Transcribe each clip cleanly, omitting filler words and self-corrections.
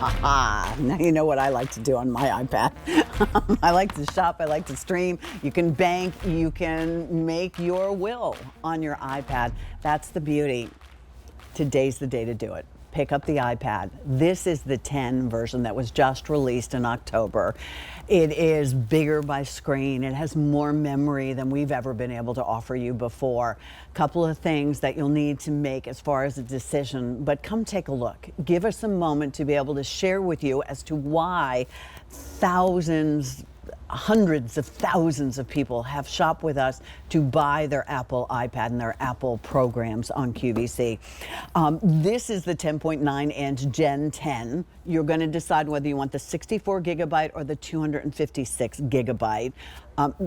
Now you know what I like to do on my iPad. I like to shop, I like to stream. You can bank, you can make your will on your iPad. That's the beauty. Today's the day to do it. Pick up the iPad. This is the 10 version that was just released in October. It is bigger by screen. It has more memory than we've ever been able to offer you before. A couple of things that you'll need to make as far as a decision, but come take a look. Give us a moment to be able to share with you as to why thousands, hundreds of thousands of people have shopped with us to buy their Apple iPad and their Apple programs on QVC. This is the 10.9 inch Gen 10. You're going to decide whether you want the 64 gigabyte or the 256 gigabyte.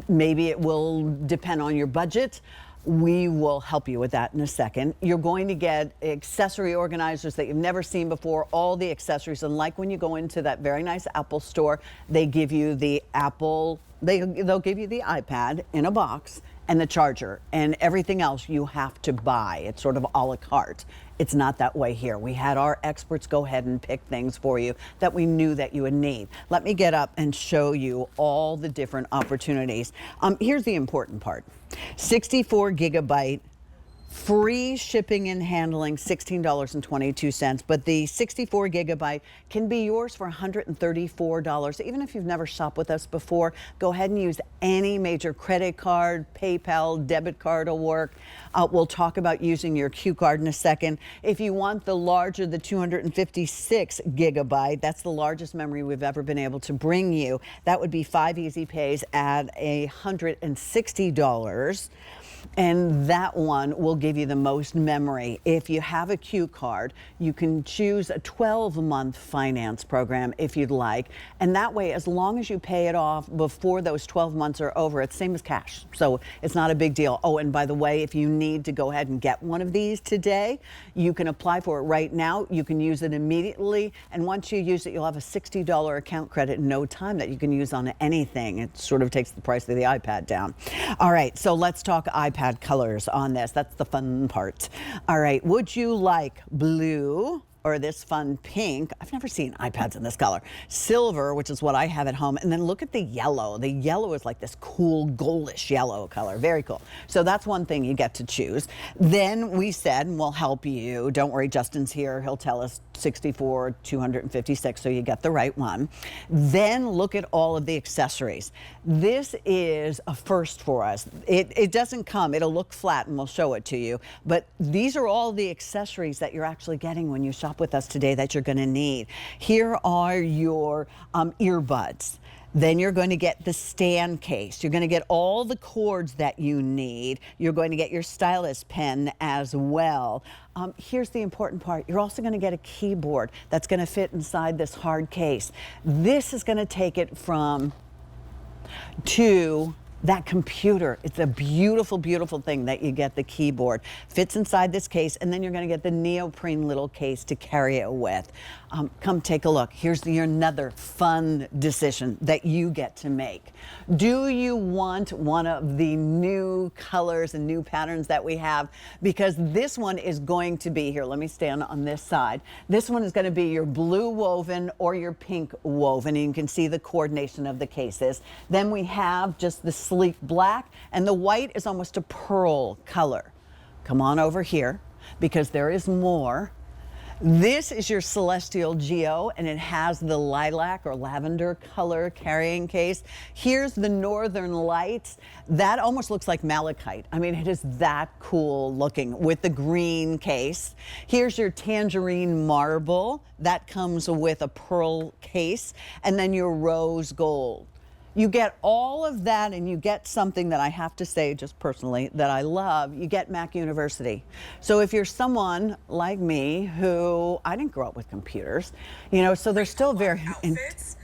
Maybe it will depend on your budget. We will help you with that in a second. You're going to get accessory organizers that you've never seen before, all the accessories. And like when you go into that very nice Apple store, they give you the Apple, they'll give you the iPad in a box and the charger, and everything else you have to buy. It's sort of a la carte. It's not that way here. We had our experts go ahead and pick things for you that we knew that you would need. Let me get up and show you all the different opportunities. Here's the important part. 64 gigabyte, free shipping and handling, $16.22, but the 64 gigabyte can be yours for $134. Even if you've never shopped with us before, go ahead and use any major credit card, PayPal, debit card will work. We'll talk about using your Q card in a second. If you want the larger, the 256 gigabyte, that's the largest memory we've ever been able to bring you. That would be 5 easy pays at $160. And that one will give you the most memory. If you have a Q card, you can choose a 12-month finance program if you'd like. And that way, as long as you pay it off before those 12 months are over, it's same as cash. So it's not a big deal. Oh, and by the way, if you need to go ahead and get one of these today, you can apply for it right now. You can use it immediately. And once you use it, you'll have a $60 account credit in no time that you can use on anything. It sort of takes the price of the iPad down. All right, so let's talk iPad colors on this. That's the fun part. All right, would you like blue or this fun pink? I've never seen iPads in this color. Silver, which is what I have at home. And then look at the yellow. The yellow is like this cool goldish yellow color. Very cool. So that's one thing you get to choose. Then we said, and we'll help you. Don't worry, Justin's here. He'll tell us 64, 256, so you get the right one. Then look at all of the accessories. This is a first for us. It doesn't come, it'll look flat and we'll show it to you, but these are all the accessories that you're actually getting when you shop with us today that you're going to need. Here are your earbuds. Then you're going to get the stand case. You're going to get all the cords that you need. You're going to get your stylus pen as well. Here's the important part. You're also going to get a keyboard that's going to fit inside this hard case. This is going to take it from to that computer. It's a beautiful, beautiful thing that you get the keyboard. Fits inside this case, and then you're going to get the neoprene little case to carry it with. Come take a look. Here's another fun decision that you get to make. Do you want one of the new colors and new patterns that we have? Because this one is going to be, here, let me stand on this side. This one is going to be your blue woven or your pink woven, and you can see the coordination of the cases. Then we have just the sleek black, and the white is almost a pearl color. Come on over here, because there is more. This is your Celestial Geo, and it has the lilac or lavender color carrying case. Here's the Northern Lights. That almost looks like malachite. I mean, it is that cool looking with the green case. Here's your Tangerine Marble. That comes with a pearl case, and then your Rose Gold. You get all of that, and you get something that I have to say just personally that I love. You get Mac University. So if you're someone like me who, I didn't grow up with computers, you know, so they're still very, oh,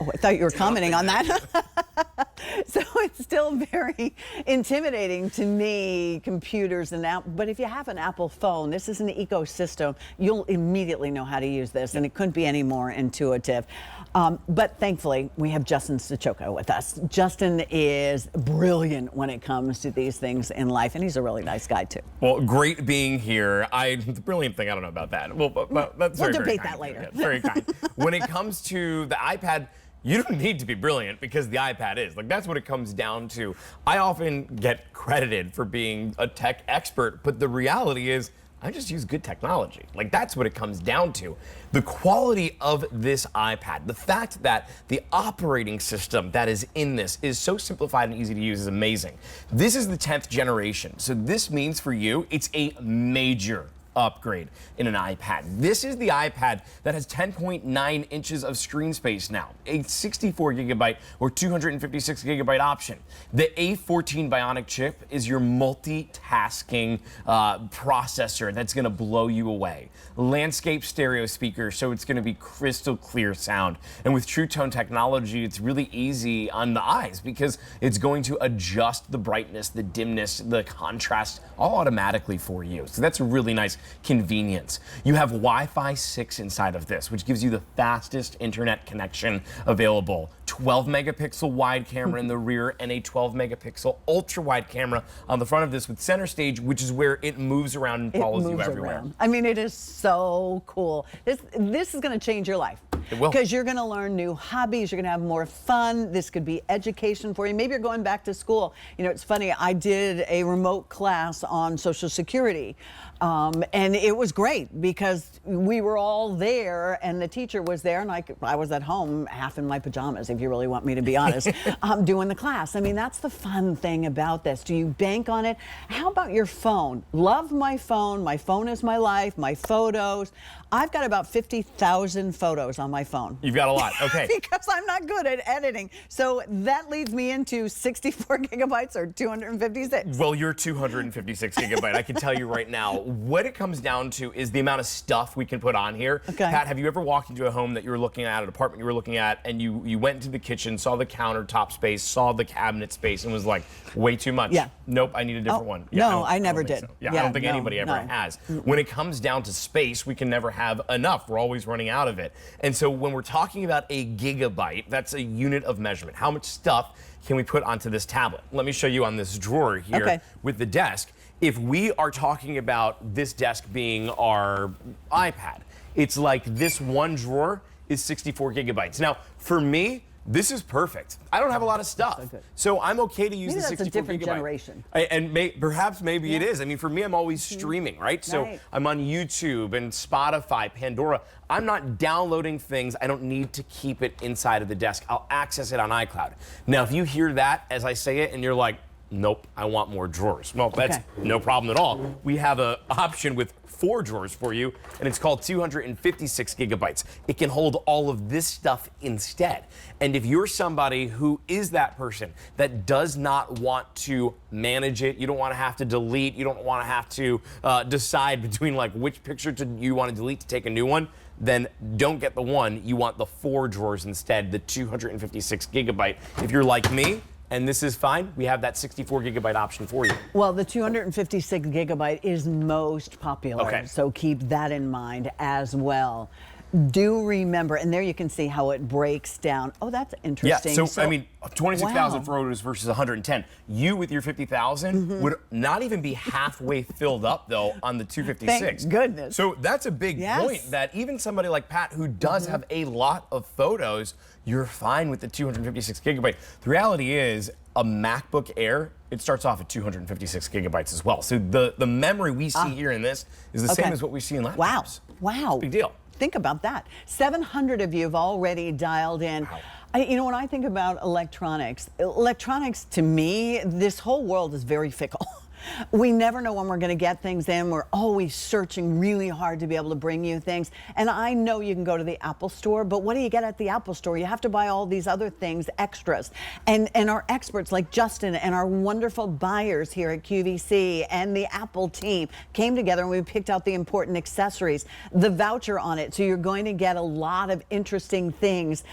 I thought you were commenting on that. So it's still very intimidating to me, computers and that. But if you have an Apple phone, this is an ecosystem. You'll immediately know how to use this, and it couldn't be any more intuitive. But thankfully, we have Justin Stochoko with us. Justin is brilliant when it comes to these things in life, and he's a really nice guy too. Well, great being here. The brilliant thing, I don't know about that. Well, but that's we'll very, debate very that later. Yeah, very kind. When it comes to the iPad, you don't need to be brilliant because the iPad is. Like, that's what it comes down to. I often get credited for being a tech expert, but the reality is I just use good technology. Like, that's what it comes down to. The quality of this iPad, the fact that the operating system that is in this is so simplified and easy to use is amazing. This is the 10th generation. So this means for you, it's a major upgrade in an iPad. This is the iPad that has 10.9 inches of screen space now, a 64 gigabyte or 256 gigabyte option. The A14 Bionic chip is your multitasking processor that's going to blow you away. Landscape stereo speaker, so it's going to be crystal clear sound. And with True Tone technology, it's really easy on the eyes because it's going to adjust the brightness, the dimness, the contrast all automatically for you. So that's a really nice convenience. You have Wi-Fi 6 inside of this, which gives you the fastest internet connection available. 12 megapixel wide camera in the rear and a 12 megapixel ultra wide camera on the front of this with center stage, which is where it moves around and follows you everywhere. I mean, it is so cool. This is going to change your life. It will. Because you're going to learn new hobbies, you're going to have more fun. This could be education for you. Maybe you're going back to school. You know, it's funny, I did a remote class on Social Security. And it was great because we were all there and the teacher was there, and I was at home half in my pajamas, if you really want me to be honest, doing the class. I mean, that's the fun thing about this. Do you bank on it? How about your phone? Love my phone. My phone is my life, my photos. I've got about 50,000 photos on my phone. You've got a lot, okay. Because I'm not good at editing. So that leads me into 64 gigabytes or 256. Well, you're 256 gigabyte. I can tell you right now, what it comes down to is the amount of stuff we can put on here. Okay. Pat, have you ever walked into a home that you were looking at, an apartment you were looking at, and you went into the kitchen, saw the countertop space, saw the cabinet space, and was like, way too much? Yeah. Nope, I need a different one. Yeah, no, I never did. So. Yeah, I don't think anybody ever has. When it comes down to space, we can never have enough. We're always running out of it. And so when we're talking about a gigabyte, that's a unit of measurement. How much stuff can we put onto this tablet? Let me show you on this drawer here with the desk. If we are talking about this desk being our iPad, it's like this one drawer is 64 gigabytes. Now, for me, this is perfect. I don't have a lot of stuff, so I'm okay to use the 64 that's a different gigabyte. Generation. And perhaps maybe it is. I mean, for me, I'm always streaming, right? So I'm on YouTube and Spotify, Pandora. I'm not downloading things. I don't need to keep it inside of the desk. I'll access it on iCloud. Now, if you hear that as I say it and you're like, nope, I want more drawers. Well, that's no problem at all. We have an option with 4 drawers for you, and it's called 256 gigabytes. It can hold all of this stuff instead. And if you're somebody who is that person that does not want to manage it, you don't want to have to delete, you don't want to have to decide between like which picture you want to delete to take a new one, then don't get the one. You want the 4 drawers instead, the 256 gigabyte. If you're like me, and this is fine, we have that 64 gigabyte option for you. Well, the 256 gigabyte is most popular, so keep that in mind as well. Do remember, and there you can see how it breaks down. Oh, that's interesting. Yeah, so I mean, 26,000 photos versus 110. You with your 50,000 would not even be halfway filled up though on the 256. Thank goodness. So that's a big point that even somebody like Pat who does have a lot of photos, you're fine with the 256 gigabyte. The reality is a MacBook Air, it starts off at 256 gigabytes as well. So the memory we see here in this is the same as what we see in laptops. Wow. Big deal. Think about that. 700 of you have already dialed in. Wow. You know, when I think about electronics to me, this whole world is very fickle. We never know when we're going to get things in. We're always searching really hard to be able to bring you things. And I know you can go to the Apple Store, but what do you get at the Apple Store? You have to buy all these other things, extras. And our experts like Justin and our wonderful buyers here at QVC and the Apple team came together and we picked out the important accessories, the voucher on it. So you're going to get a lot of interesting things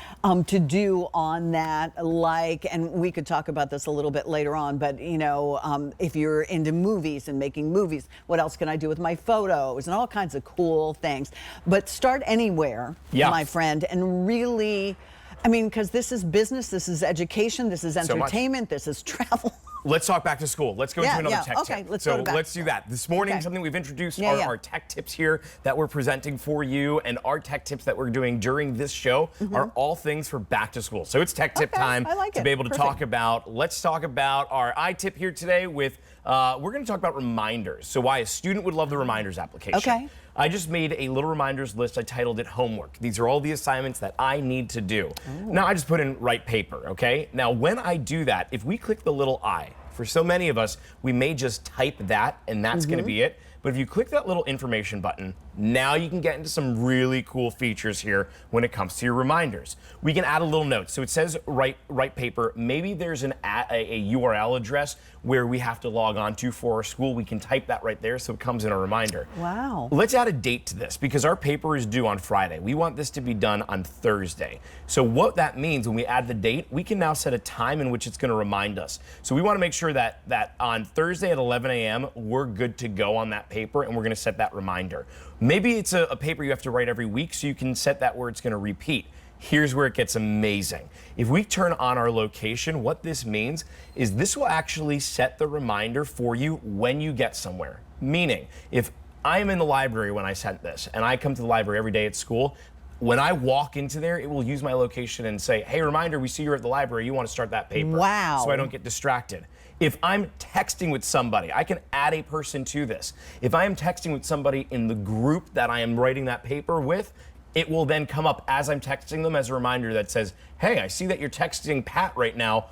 to do on that. And we could talk about this a little bit later on, but if you're into movies and making movies, what else can I do with my photos and all kinds of cool things. But start anywhere, my friend, and really, because this is business, this is education, this is entertainment, this is travel. Let's talk back to school. Let's go into another tech okay, tip. Let's so go to let's do that. This morning, something we've introduced are our tech tips here that we're presenting for you, and our tech tips that we're doing during this show are all things for back to school. So it's tech tip time to be able to talk about. Let's talk about our iTip here today with, we're going to talk about reminders. So why a student would love the reminders application. Okay. I just made a little reminders list. I titled it homework. These are all the assignments that I need to do. Ooh. Now I just put in write paper, okay? Now when I do that, if we click the little I, for so many of us, we may just type that and that's gonna be it. But if you click that little information button, now you can get into some really cool features here when it comes to your reminders. We can add a little note. So it says write paper. Maybe there's a URL address where we have to log on to for our school. We can type that right there so it comes in a reminder. Wow. Let's add a date to this because our paper is due on Friday. We want this to be done on Thursday. So what that means when we add the date, we can now set a time in which it's going to remind us. So we want to make sure that on Thursday at 11 a.m. we're good to go on that paper and we're going to set that reminder. Maybe it's a paper you have to write every week, so you can set that where it's going to repeat. Here's where it gets amazing. If we turn on our location, what this means is this will actually set the reminder for you when you get somewhere. Meaning, if I am in the library when I sent this, and I come to the library every day at school, when I walk into there, it will use my location and say, hey, reminder, we see you're at the library, you want to start that paper. Wow. So I don't get distracted. If I'm texting with somebody, I can add a person to this. If I am texting with somebody in the group that I am writing that paper with, it will then come up as I'm texting them as a reminder that says, hey, I see that you're texting Pat right now.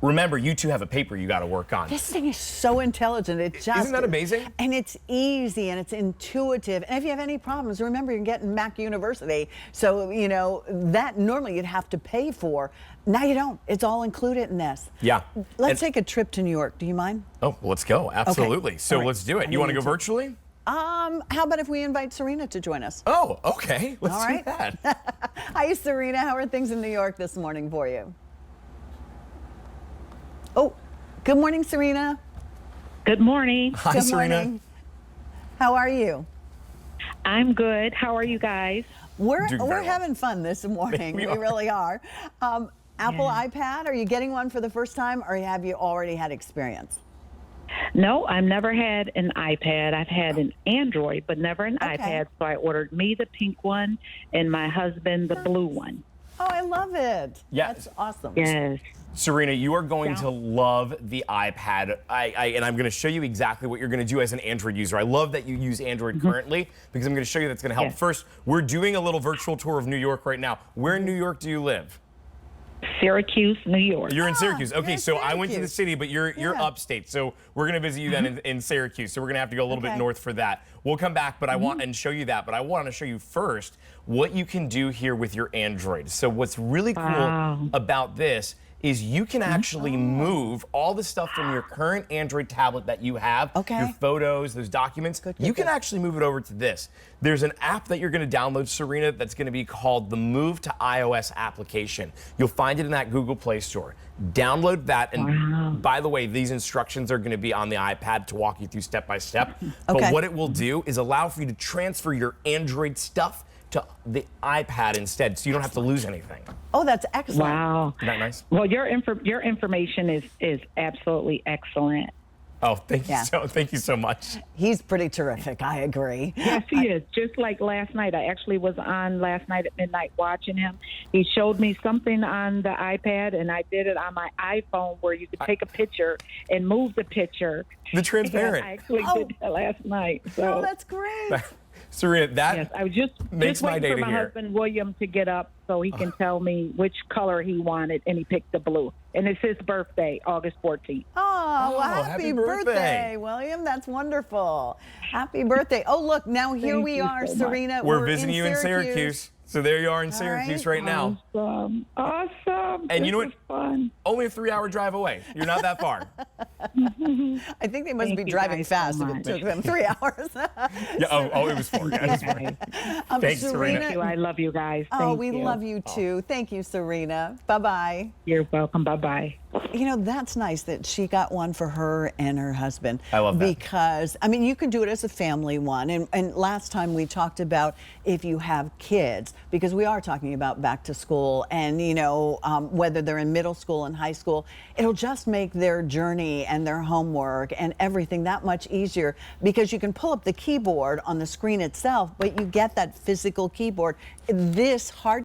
Remember, you two have a paper you got to work on. This thing is so intelligent. Isn't that amazing? And it's easy and it's intuitive. And if you have any problems, remember you're getting Mac University. So, that normally you'd have to pay for. Now you don't. It's all included in this. Yeah. Let's take a trip to New York. Do you mind? Oh, well, let's go. Absolutely. Okay. So let's do it. You want to go virtually? How about if we invite Serena to join us? Oh, okay. Let's do that. Hi, Serena. How are things in New York this morning for you? Oh, good morning, Serena. Good morning. Hi, Serena. How are you? I'm good. How are you guys? We're having fun this morning. We really are. Apple iPad, are you getting one for the first time or have you already had experience? No, I've never had an iPad. I've had an Android, but never an iPad. So I ordered me the pink one and my husband the blue one. Oh, I love it. Yeah. That's awesome. Yes. Serena, you are going to love the iPad, and I'm going to show you exactly what you're going to do as an Android user. I love that you use Android currently because I'm going to show you that's going to help. Yes. First, we're doing a little virtual tour of New York right now. Where in New York do you live? Syracuse, New York. You're in Syracuse. Okay, so Syracuse. I went to the city, but you're upstate. So we're going to visit you then in Syracuse. So we're going to have to go a little bit north for that. We'll come back, but I want and show you that. But I want to show you first what you can do here with your Android. So what's really cool about this is you can actually move all the stuff from your current Android tablet that you have, your photos, those documents, you can actually move it over to this. There's an app that you're going to download, Serena, that's going to be called the Move to iOS application. You'll find it in that Google Play Store. Download that, and by the way, these instructions are going to be on the iPad to walk you through step by step. But what it will do is allow for you to transfer your Android stuff to the iPad instead, so you don't have to lose anything. Oh, that's excellent. Wow. Isn't that nice? Well, your information is absolutely excellent. Oh, thank you so much. He's pretty terrific. I agree. Yes, he is. Just like last night. I actually was on last night at midnight watching him. He showed me something on the iPad, and I did it on my iPhone where you could take a picture and move the picture. The transparent. And I actually did that last night. So. Oh, that's great. Serena, that I was just makes my day waiting to for my hear. husband William to get up so he can tell me which color he wanted, and he picked the blue. And it's his birthday, August 14th. Oh, well, happy birthday, William. That's wonderful. Happy birthday. Oh, look, now here Thank we you are, so much. Serena. We're visiting you in Syracuse. So there you are in Syracuse right now. Awesome. And you know This what? is fun. Only a 3-hour drive away. You're not that far. I think they must Thank be you driving guys so fast if it much. took them 3 hours. Yeah. Oh, it was 4. Yeah, it was 4. Thanks, Serena. Thank you. I love you guys. Oh, Thank we you. love you too. Thank you, Serena. Bye-bye. You're welcome. Bye-bye. You know, that's nice that she got one for her and her husband. I love that. Because, I mean, you can do it as a family one. And last time we talked about if you have kids, because we are talking about back to school and, you know, whether they're in middle school and high school, it'll just make their journey and their homework and everything that much easier because you can pull up the keyboard on the screen itself, but you get that physical keyboard. This hard